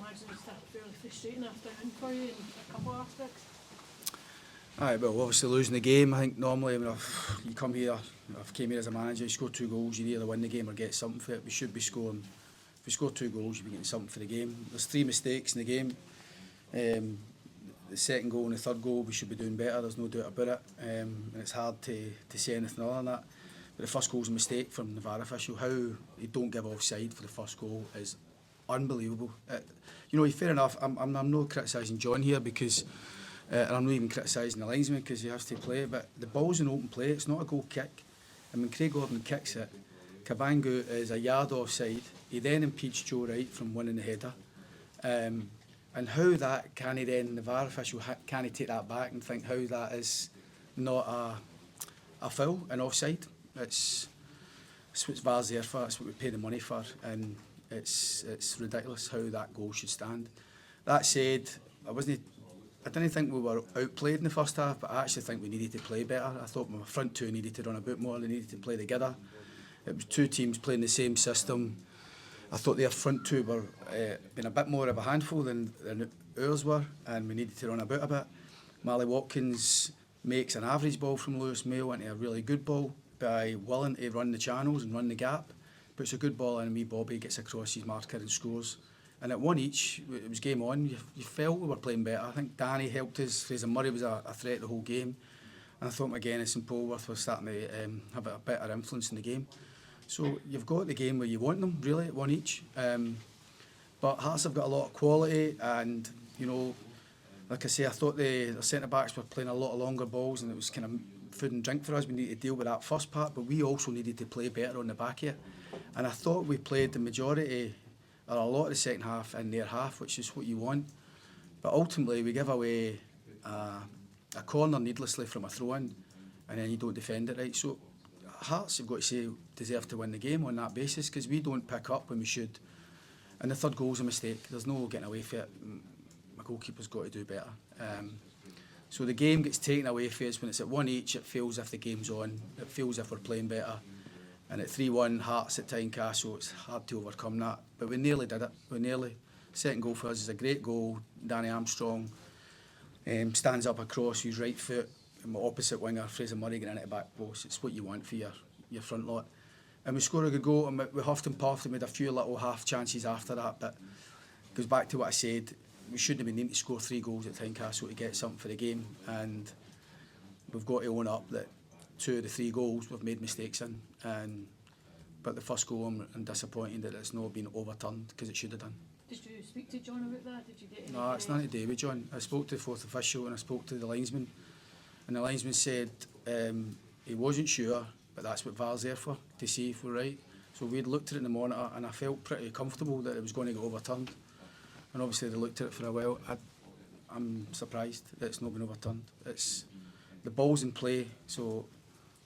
imagine it's fairly frustrating afternoon for you in a couple of aspects. Aye, well, obviously losing the game, I think normally when you come here, I've came here as a manager, you score 2 goals, you either win the game or get something for it. We should be scoring, if we score 2 goals, you'll be getting something for the game. There's 3 mistakes in the game. The second goal and the third goal, we should be doing better, there's no doubt about it. And it's hard to say anything other than that. But the first goal's a mistake from the VAR official. How he don't give offside for the first goal is unbelievable. You know, fair enough, I'm not criticising John here because and I'm not even criticising the linesman because he has to play, but the ball's in open play, it's not a goal kick. And when Craig Gordon kicks it, Cabangu is a yard offside. He then impedes Joe Wright from winning the header. And how that can he then, the VAR official, can he take that back and think how that is not a foul, an offside? It's what VAR's there for, it's what we pay the money for, and it's ridiculous how that goal should stand. That said, I didn't think we were outplayed in the first half, but I actually think we needed to play better. I thought my front 2 needed to run a bit more, they needed to play together. It was 2 teams playing the same system. I thought their front 2 were being a bit more of a handful than ours were, and we needed to run about a bit. Marley Watkins makes an average ball from Lewis Mayo into a really good ball by willing to run the channels and run the gap. Puts a good ball in, and me Bobby gets across his marker and scores. And at 1 each, it was game on. You felt we were playing better. I think Danny helped us. Fraser Murray was a threat the whole game. And I thought McGuinness and Polworth were starting to have a better influence in the game. So you've got the game where you want them, really, at 1 each. But Hearts have got a lot of quality, and, you know, like I say, I thought the centre-backs were playing a lot of longer balls, and it was kind of food and drink for us. We needed to deal with that first part, but we also needed to play better on the back here. And I thought we played the majority or a lot of the second half in their half, which is what you want. But ultimately, we give away a corner needlessly from a throw-in, and then you don't defend it right. So Hearts, you've got to say, deserve to win the game on that basis, because we don't pick up when we should. And the third goal's a mistake. There's no getting away from it. My goalkeeper's got to do better. So the game gets taken away from us when it's at 1 each. It feels as if the game's on. It feels as if we're playing better. And at 3-1, Hearts at Tynecastle, it's hard to overcome that. But we nearly did it. We nearly. Second goal for us is a great goal. Danny Armstrong stands up across his right foot. And my opposite winger, Fraser Murray, getting into the back post. It's what you want for your front lot. And we scored a good goal, and we huffed and puffed and made a few little half chances after that. But it goes back to what I said. We shouldn't have been needing to score 3 goals at Tynecastle to get something for the game. And we've got to own up that 2 of the 3 goals we've made mistakes in. But the first goal, I'm disappointed that it's not been overturned, because it should have done. Did you speak to John about that? Did you get any? No, it's nothing to do with John. I spoke to the 4th official and I spoke to the linesman. And the linesman said he wasn't sure, but that's what VAR's there for, to see if we're right. So we'd looked at it in the monitor, and I felt pretty comfortable that it was going to get overturned. And obviously they looked at it for a while. I'm surprised that it's not been overturned. The ball's in play, so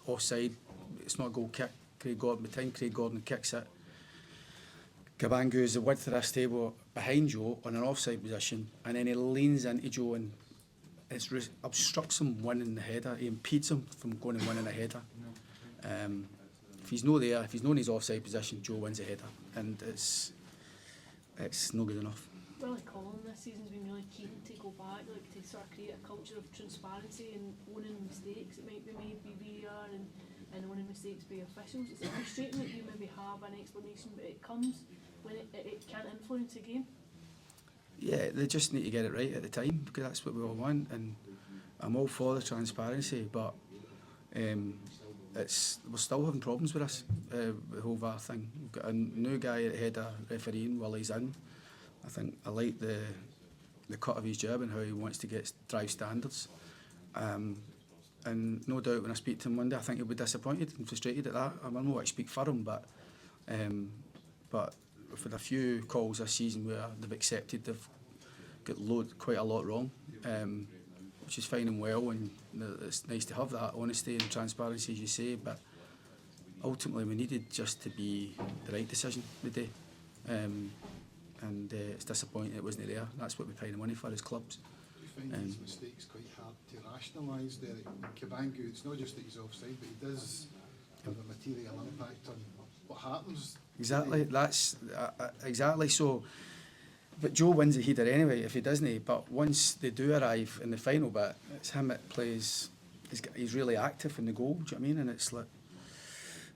offside, it's not a goal kick. Craig Gordon, by the time Craig Gordon kicks it, Cabangu is the width of this table behind Joe on an offside position, and then he leans into Joe and it obstructs him winning the header. He impedes him from going and winning a header. If he's not there, if he's not in his offside position, Joe wins the header, and it's not good enough. Willie Collin this season's been really keen to go back, like to sort of create a culture of transparency and owning mistakes that might be made by VAR and owning mistakes by officials. It's frustrating that you maybe have an explanation, but it comes when it can't influence a game. Yeah, they just need to get it right at the time, because that's what we all want, and I'm all for the transparency, but we're still having problems with this, the whole VAR thing. We've got a new guy at the head of refereeing while he's in. I think I like the cut of his job and how he wants to drive standards. And no doubt when I speak to him Monday, I think he'll be disappointed and frustrated at that. I don't know what I speak for him, but we've had a few calls this season where they've accepted they've got quite a lot wrong, which is fine and well, and it's nice to have that honesty and transparency, as you say, but ultimately we needed just to be the right decision today. And it's disappointing it wasn't there. That's what we pay the money for as clubs. Do you find these mistakes quite hard to rationalise, Derek? Cabangu, it's not just that he's offside, but he does have a material impact on what happens. Exactly, that's exactly. So But Joe wins the header anyway if he doesn't. But once they do arrive in the final bit, it's him that plays. He's really active in the goal. Do you know what I mean? And it's like,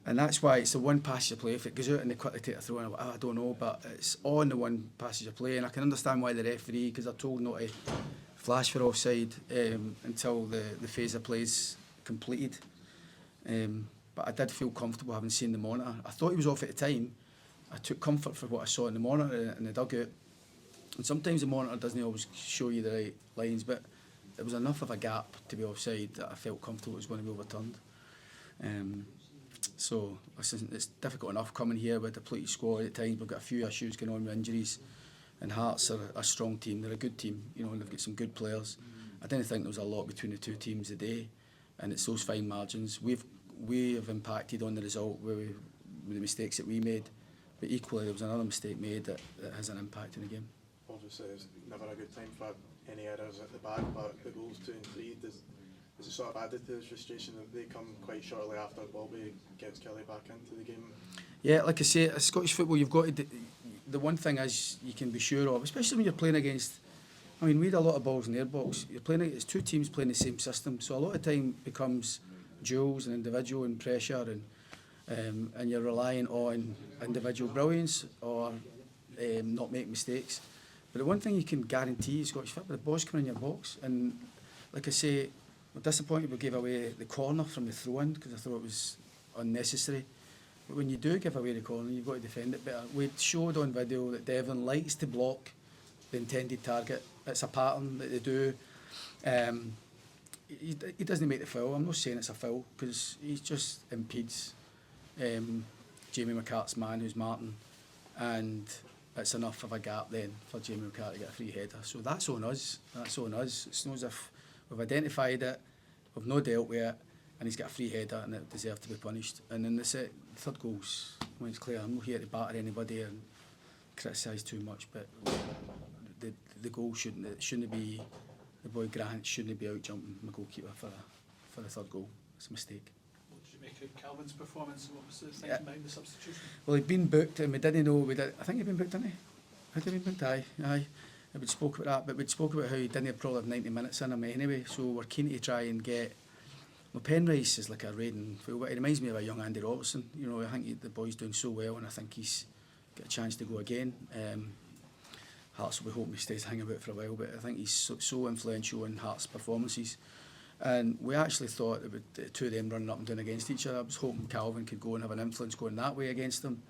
and that's why it's the one passage of play. If it goes out and they quickly take a throw, and I don't know, but it's on the one passage of play, and I can understand why the referee, because they're told not to flash for offside until the phase of play's completed. But I did feel comfortable having seen the monitor. I thought he was off at the time. I took comfort for what I saw in the monitor in the dugout. And sometimes the monitor doesn't always show you the right lines, but there was enough of a gap to be offside that I felt comfortable it was going to be overturned. So listen, it's difficult enough coming here with a depleted squad at times. We've got a few issues going on with injuries, and Hearts are a strong team. They're a good team, you know, and they've got some good players. I didn't think there was a lot between the two teams today, and it's those fine margins. We have impacted on the result with the mistakes that we made, but equally there was another mistake made that has an impact in the game. Obviously, it's never a good time for any errors at the back, but the goals 2 and 3, does it sort of added to this frustration that they come quite shortly after Bobby gets Kelly back into the game? Yeah, like I say, Scottish football, you've got to. The one thing is you can be sure of, especially when you're playing against. I mean, we had a lot of balls in their box. You're playing against 2 teams playing the same system, so a lot of time becomes duels and individual and pressure, and you're relying on individual brilliance or not make mistakes. But the one thing you can guarantee is Scottish football, the ball's coming in your box. And like I say, we're disappointed we gave away the corner from the throw-in because I thought it was unnecessary. But when you do give away the corner, you've got to defend it better. We showed on video that Devlin likes to block the intended target. It's a pattern that they do. He doesn't make the foul. I'm not saying it's a foul because he just impedes Jamie McCart's man, who's Martin, and it's enough of a gap then for Jamie McCart to get a free header. So that's on us. That's on us. It's not as if we've identified it, we've not dealt with it, and he's got a free header and it deserved to be punished. And then the third goal's, when it's clear, I'm not here to batter anybody and criticise too much, but the goal shouldn't be, the boy Grant shouldn't be out jumping my goalkeeper for the third goal. It's a mistake. What did you make of Calvin's performance? What was the thinking behind the substitution? Well, he'd been booked and we didn't know. I think he'd been booked, didn't he? Had he been booked? Aye. We spoke about that, but we spoke about how he didn't probably have 90 minutes in him anyway, so we're keen to try and get. Well, Penrice is like a raiding fullback. He reminds me of a young Andy Robertson. You know, I think the boy's doing so well, and I think he's got a chance to go again. Hearts will be hoping he stays hanging about for a while, but I think he's so influential in Hearts' performances. And we actually thought that the two of them running up and down against each other. I was hoping Calvin could go and have an influence going that way against them.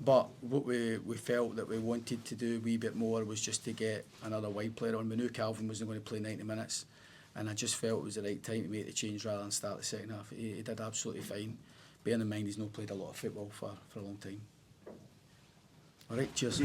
But what we felt that we wanted to do a wee bit more was just to get another wide player on. We knew Calvin wasn't going to play 90 minutes, and I just felt it was the right time to make the change rather than start the second half. He did absolutely fine. Bearing in mind he's not played a lot of football for a long time. All right, cheers.